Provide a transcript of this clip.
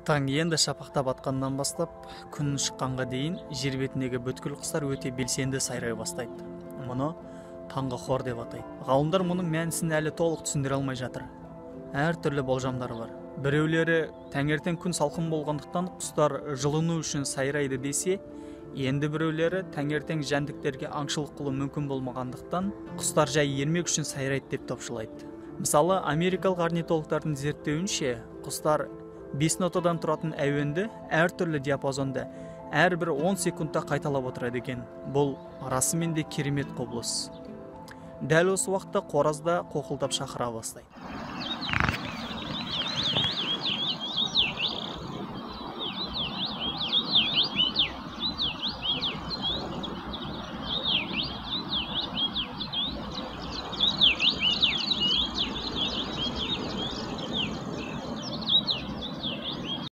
Таң енді шапақтап атқаннан бастап, күн шыққанға дейін жер бетіндегі бүткіл құстар өте белсенді сайрай бастайды. Мұны таңғы хор деп атайды. Ғалымдар мұның мәнісін әлі толық түсіндіре алмай жатыр. Әр түрлі болжамдар бар. Біреулері таңертең күн салқын болғандықтан құстар жылыну үшін сайрайды десе, енді біреулері таңертең жәндіктерге аңшылық қылу мүмкін болмағандықтан құстар жай ермек үшін сайрайды деп топшылайды. Мысалы, америкалық орнитологтардың зерттеуінше, құстар 5 нотадан тұратын әуенді әртүрлі диапазонда әрбір 10 секундта қайталап отырады екен. Бұл расымен де керемет құбылыс. Дәл осы уақытта қораз да қоқылдап шақыра бастайды.